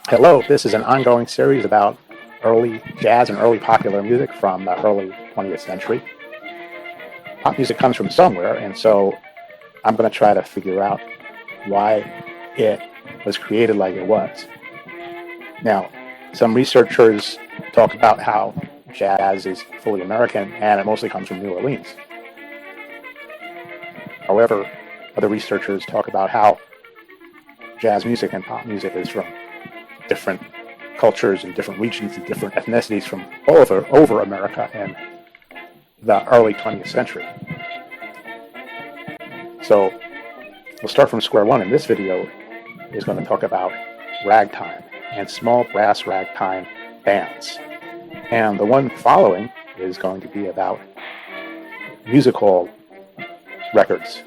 Hello, this is an ongoing series about early jazz and early popular music from the early 20th century. Pop music comes from somewhere, and so I'm going to try to figure out why it was created like it was. Now, some researchers talk about how jazz is fully American and it mostly comes from New Orleans. However, other researchers talk about how jazz music and pop music is from different cultures and different regions and different ethnicities from all over America in the early 20th century. So we'll start from square one, and this video is going to talk about ragtime and small brass ragtime bands. And the one following is going to be about music hall records.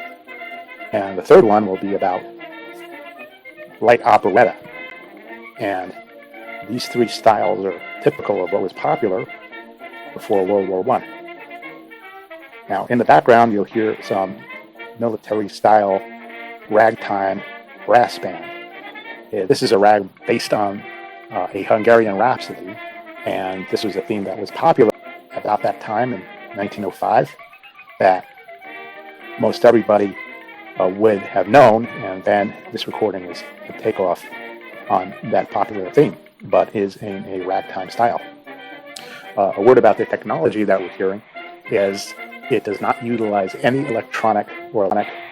And the third one will be about light operetta. And these three styles are typical of what was popular before World War I. Now, in the background, you'll hear some military-style ragtime brass band. This is a rag based on a Hungarian rhapsody, and this was a theme that was popular about that time in 1905 that most everybody would have known, and then this recording is a takeoff on that popular theme, but is in a ragtime style. A word about the technology that we're hearing is it does not utilize any electronic or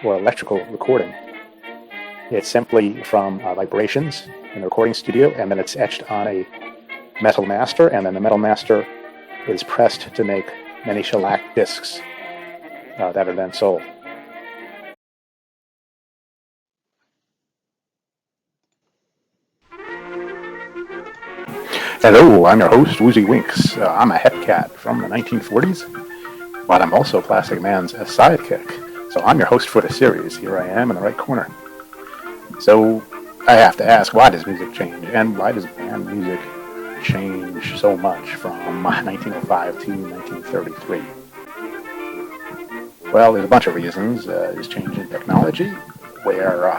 electrical recording. It's simply from vibrations in the recording studio, and then it's etched on a metal master, and then the metal master is pressed to make many shellac discs that are then sold. Hello, I'm your host, Woozy Winks. I'm a hep cat from the 1940s, but I'm also Plastic Man's sidekick. So I'm your host for the series. Here I am in the right corner. So I have to ask, why does music change? And why does band music change so much from 1905 to 1933? Well, there's a bunch of reasons. There's change in technology, where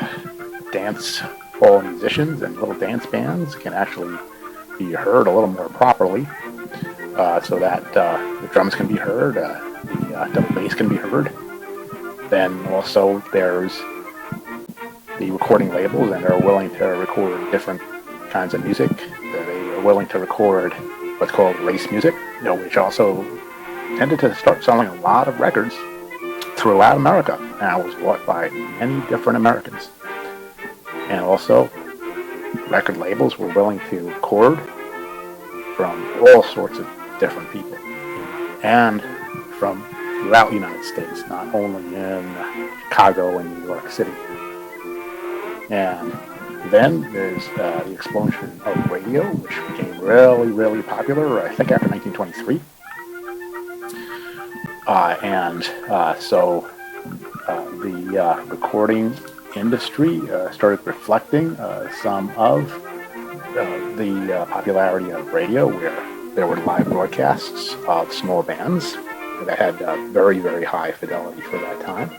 dance hall musicians and little dance bands can actually be heard a little more properly, so that the drums can be heard, the double bass can be heard. Then also there's the recording labels, and they're willing to record different kinds of music. They are willing to record what's called race music, which also tended to start selling a lot of records throughout America, and was bought by many different Americans. And also, record labels were willing to record from all sorts of different people, and from throughout the United States, not only in Chicago and New York City. And then there's the explosion of radio, which became really, really popular, I think, after 1923. So the recording industry started reflecting some of the popularity of radio, where there were live broadcasts of small bands that had very, very high fidelity for that time.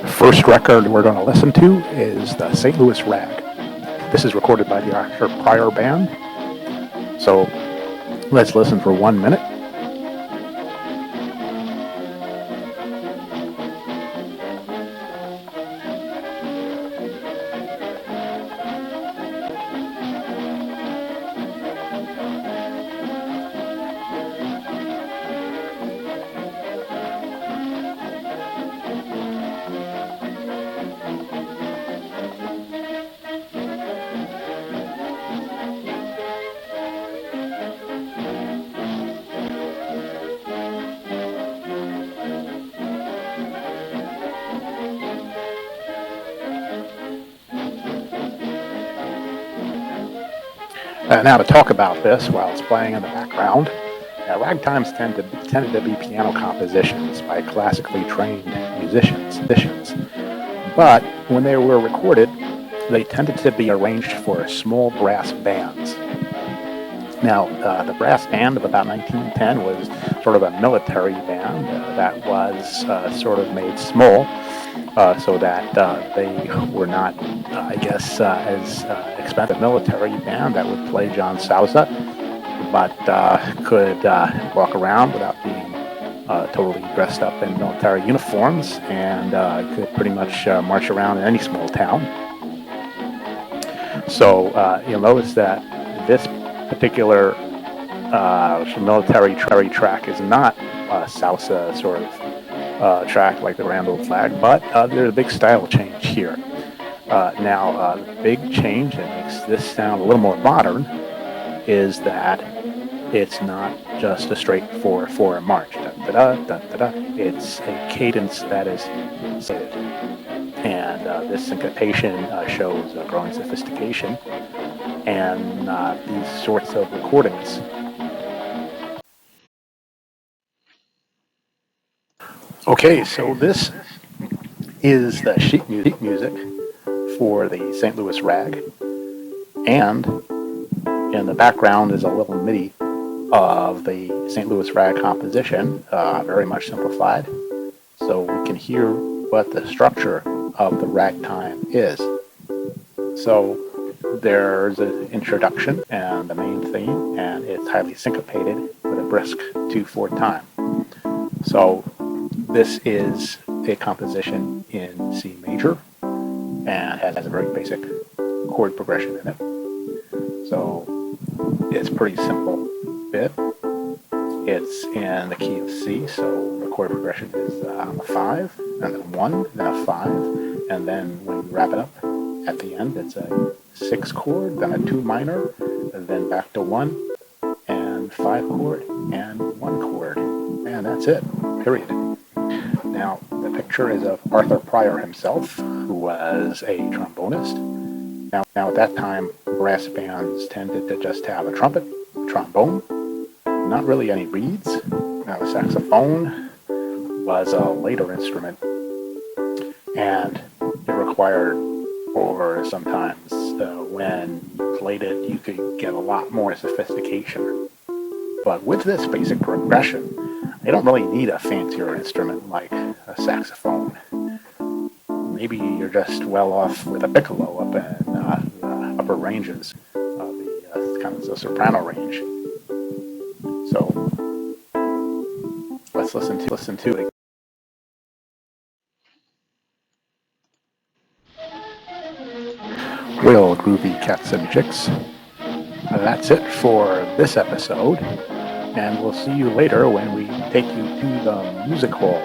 The first record we're going to listen to is the St. Louis Rag. This is recorded by the actor Pryor Band. So let's listen for 1 minute. Now, to talk about this while it's playing in the background, ragtimes tended to be piano compositions by classically trained musicians. But when they were recorded, they tended to be arranged for small brass bands. Now, the brass band of about 1910 was sort of a military band that was sort of made small so that they were not, as expensive military band that would play John Sousa, but could walk around without being totally dressed up in military uniforms and could pretty much march around in any small town. So you'll notice that this particular military track is not a Sousa sort of track like the Randall flag, but there's a big style change here. Now, the big change that makes this sound a little more modern is that it's not just a straight 4/4 march. Da, da, da, da, da. It's a cadence that is syncopated. And this syncopation shows growing sophistication and these sorts of recordings. Okay, so this is the sheet music for the St. Louis Rag, and in the background is a little MIDI of the St. Louis Rag composition, very much simplified, so we can hear what the structure of the ragtime is. So there's an introduction and the main theme, and it's highly syncopated with a brisk 2/4 time. So this is a composition in C major and has a very basic chord progression in it. So it's a pretty simple bit. It's in the key of C, so the chord progression is on the 5, and then 1, then a 5, and then when you wrap it up at the end, it's a 6 chord, then a 2 minor, and then back to 1, and 5 chord, and 1 chord. And that's it, period. Now, the picture is of Arthur Pryor himself, who was a trombonist. Now at that time, brass bands tended to just have a trumpet, trombone, not really any reeds. Now, the saxophone was a later instrument, and it required, or sometimes when you played it, you could get a lot more sophistication. But with this basic progression, they don't really need a fancier instrument like a saxophone. Maybe you're just well off with a piccolo up in the upper ranges of the kind of the soprano range. So let's listen to it. Well, groovy cats and chicks, that's it for this episode, and we'll see you later when we take you to the music hall.